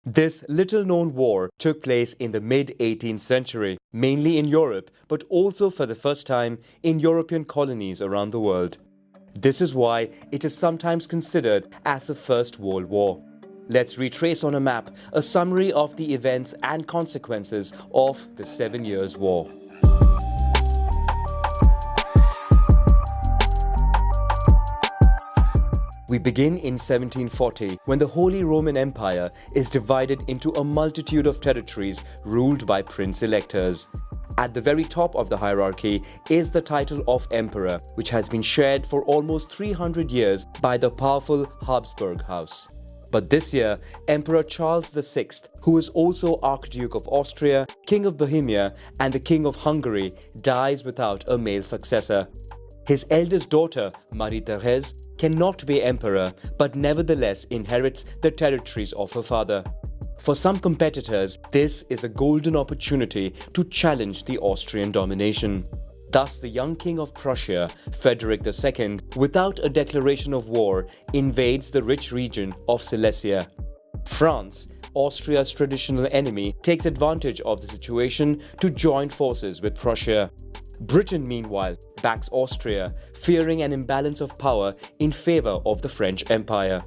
This little-known war took place in the mid-18th century, mainly in Europe, but also for the first time in European colonies around the world. This is why it is sometimes considered as the First World War. Let's retrace on a map a summary of the events and consequences of the 7 Years' War. We begin in 1740, when the Holy Roman Empire is divided into a multitude of territories ruled by prince-electors. At the very top of the hierarchy is the title of Emperor, which has been shared for almost 300 years by the powerful Habsburg house. But this year, Emperor Charles VI, who is also Archduke of Austria, King of Bohemia, and the King of Hungary, dies without a male successor. His eldest daughter, Marie-Thérèse, cannot be emperor, but nevertheless inherits the territories of her father. For some competitors, this is a golden opportunity to challenge the Austrian domination. Thus, the young king of Prussia, Frederick II, without a declaration of war, invades the rich region of Silesia. France, Austria's traditional enemy, takes advantage of the situation to join forces with Prussia. Britain, meanwhile, backs Austria, fearing an imbalance of power in favor of the French Empire.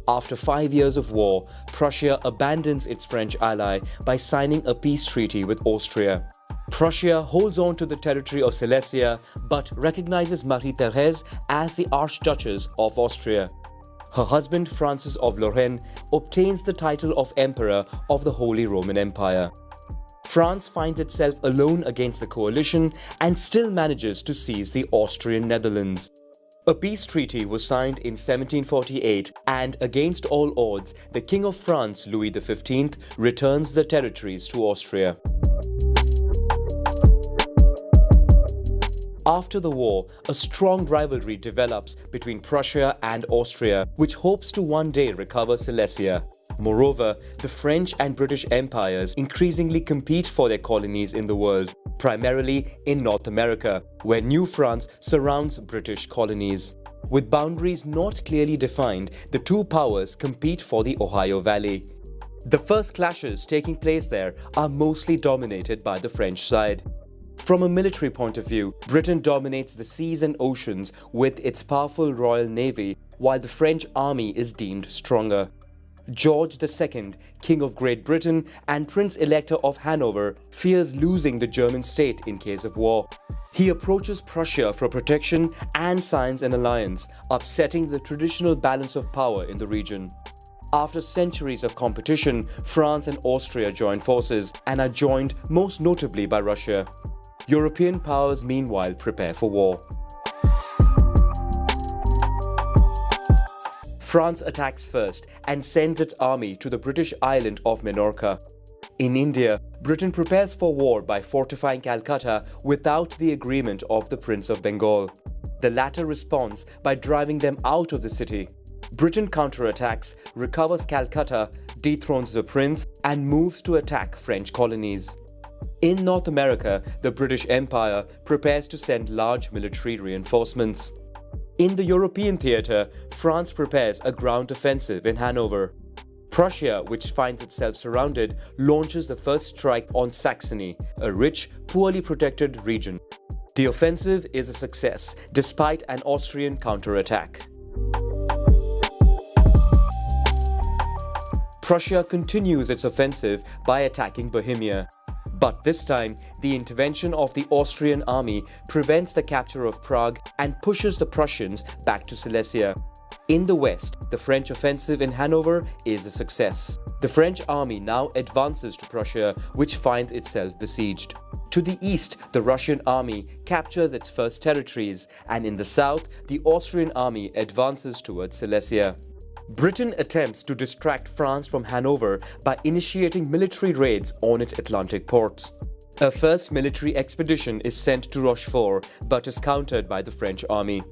After 5 years of war, Prussia abandons its French ally by signing a peace treaty with Austria. Prussia holds on to the territory of Silesia but recognizes Marie-Thérèse as the Archduchess of Austria. Her husband, Francis of Lorraine, obtains the title of Emperor of the Holy Roman Empire. France finds itself alone against the coalition and still manages to seize the Austrian Netherlands. A peace treaty was signed in 1748 and, against all odds, the King of France, Louis XV, returns the territories to Austria. After the war, a strong rivalry develops between Prussia and Austria, which hopes to one day recover Silesia. Moreover, the French and British empires increasingly compete for their colonies in the world, primarily in North America, where New France surrounds British colonies. With boundaries not clearly defined, the two powers compete for the Ohio Valley. The first clashes taking place there are mostly dominated by the French side. From a military point of view, Britain dominates the seas and oceans with its powerful Royal Navy, while the French army is deemed stronger. George II, King of Great Britain and Prince-Elector of Hanover, fears losing the German state in case of war. He approaches Prussia for protection and signs an alliance, upsetting the traditional balance of power in the region. After centuries of competition, France and Austria join forces and are joined most notably by Russia. European powers meanwhile prepare for war. France attacks first and sends its army to the British island of Minorca. In India, Britain prepares for war by fortifying Calcutta without the agreement of the Prince of Bengal. The latter responds by driving them out of the city. Britain counterattacks, recovers Calcutta, dethrones the prince, and moves to attack French colonies. In North America, the British Empire prepares to send large military reinforcements. In the European theatre, France prepares a ground offensive in Hanover. Prussia, which finds itself surrounded, launches the first strike on Saxony, a rich, poorly protected region. The offensive is a success, despite an Austrian counterattack. Prussia continues its offensive by attacking Bohemia. But this time, the intervention of the Austrian army prevents the capture of Prague and pushes the Prussians back to Silesia. In the west, the French offensive in Hanover is a success. The French army now advances to Prussia, which finds itself besieged. To the east, the Russian army captures its first territories, and in the south, the Austrian army advances towards Silesia. Britain attempts to distract France from Hanover by initiating military raids on its Atlantic ports. A first military expedition is sent to Rochefort but is countered by the French army.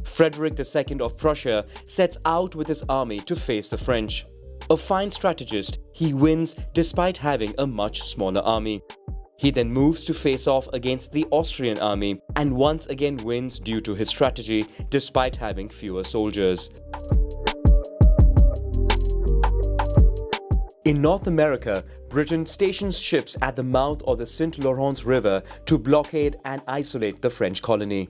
Frederick II of Prussia sets out with his army to face the French. A fine strategist, he wins despite having a much smaller army. He then moves to face off against the Austrian army and once again wins due to his strategy despite having fewer soldiers. In North America, Britain stations ships at the mouth of the St. Lawrence River to blockade and isolate the French colony.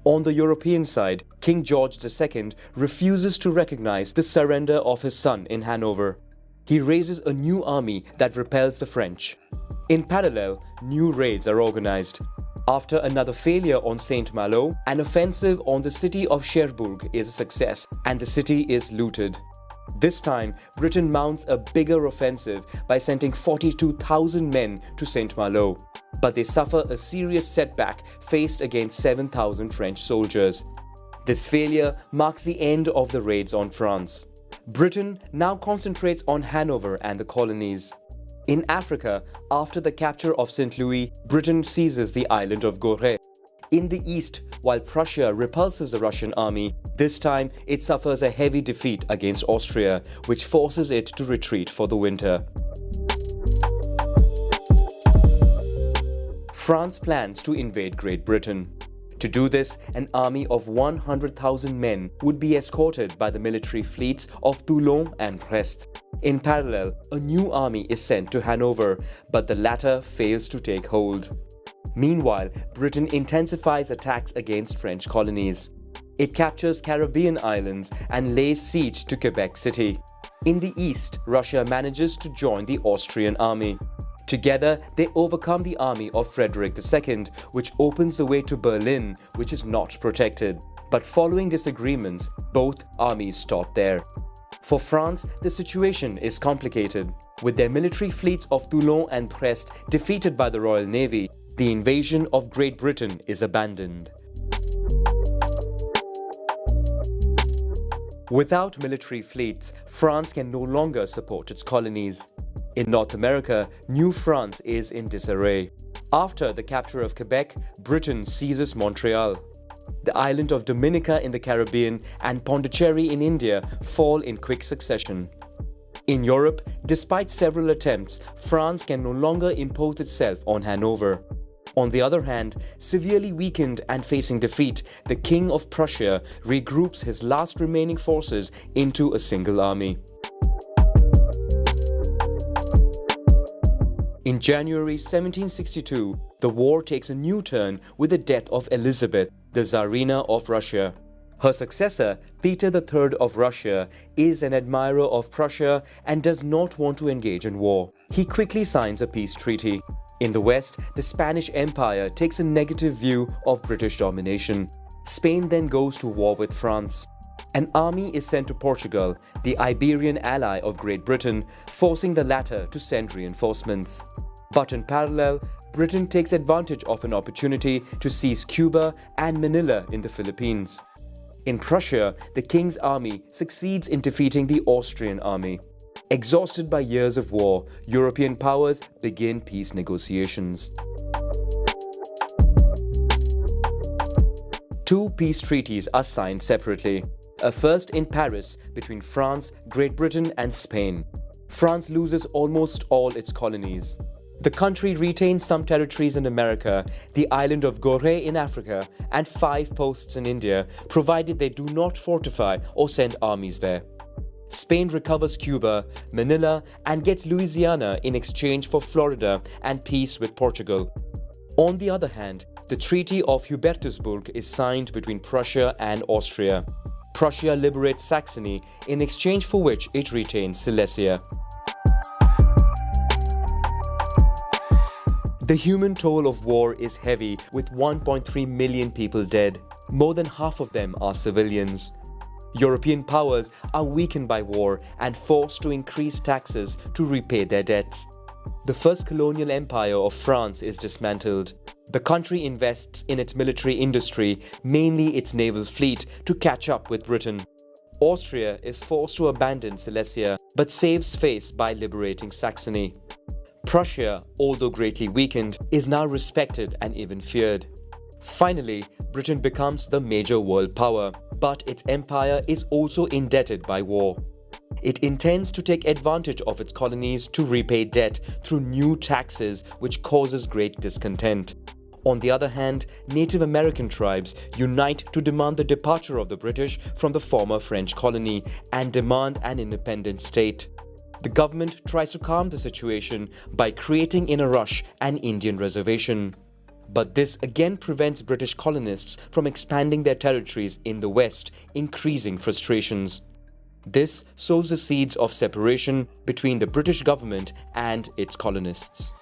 On the European side, King George II refuses to recognize the surrender of his son in Hanover. He raises a new army that repels the French. In parallel, new raids are organized. After another failure on St. Malo, an offensive on the city of Cherbourg is a success and the city is looted. This time, Britain mounts a bigger offensive by sending 42,000 men to St. Malo. But they suffer a serious setback faced against 7,000 French soldiers. This failure marks the end of the raids on France. Britain now concentrates on Hanover and the colonies. In Africa, after the capture of St. Louis, Britain seizes the island of Gorée. In the east, while Prussia repulses the Russian army, this time it suffers a heavy defeat against Austria, which forces it to retreat for the winter. France plans to invade Great Britain. To do this, an army of 100,000 men would be escorted by the military fleets of Toulon and Brest. In parallel, a new army is sent to Hanover, but the latter fails to take hold. Meanwhile, Britain intensifies attacks against French colonies. It captures Caribbean islands and lays siege to Quebec City. In the east, Russia manages to join the Austrian army. Together, they overcome the army of Frederick II, which opens the way to Berlin, which is not protected. But following disagreements, both armies stop there. For France, the situation is complicated. With their military fleets of Toulon and Brest defeated by the Royal Navy, the invasion of Great Britain is abandoned. Without military fleets, France can no longer support its colonies. In North America, New France is in disarray. After the capture of Quebec, Britain seizes Montreal. The island of Dominica in the Caribbean and Pondicherry in India fall in quick succession. In Europe, despite several attempts, France can no longer impose itself on Hanover. On the other hand, severely weakened and facing defeat, the King of Prussia regroups his last remaining forces into a single army. In January 1762, the war takes a new turn with the death of Elizabeth, the Tsarina of Russia. Her successor, Peter III of Russia, is an admirer of Prussia and does not want to engage in war. He quickly signs a peace treaty. In the West, the Spanish Empire takes a negative view of British domination. Spain then goes to war with France. An army is sent to Portugal, the Iberian ally of Great Britain, forcing the latter to send reinforcements. But in parallel, Britain takes advantage of an opportunity to seize Cuba and Manila in the Philippines. In Prussia, the king's army succeeds in defeating the Austrian army. Exhausted by years of war, European powers begin peace negotiations. Two peace treaties are signed separately. A first in Paris between France, Great Britain and Spain. France loses almost all its colonies. The country retains some territories in America, the island of Gorée in Africa, and 5 posts in India, provided they do not fortify or send armies there. Spain recovers Cuba, Manila, and gets Louisiana in exchange for Florida and peace with Portugal. On the other hand, the Treaty of Hubertusburg is signed between Prussia and Austria. Prussia liberates Saxony, in exchange for which it retains Silesia. The human toll of war is heavy, with 1.3 million people dead. More than half of them are civilians. European powers are weakened by war and forced to increase taxes to repay their debts. The first colonial empire of France is dismantled. The country invests in its military industry, mainly its naval fleet, to catch up with Britain. Austria is forced to abandon Silesia, but saves face by liberating Saxony. Prussia, although greatly weakened, is now respected and even feared. Finally, Britain becomes the major world power, but its empire is also indebted by war. It intends to take advantage of its colonies to repay debt through new taxes, which causes great discontent. On the other hand, Native American tribes unite to demand the departure of the British from the former French colony and demand an independent state. The government tries to calm the situation by creating in a rush an Indian reservation. But this again prevents British colonists from expanding their territories in the West, increasing frustrations. This sows the seeds of separation between the British government and its colonists.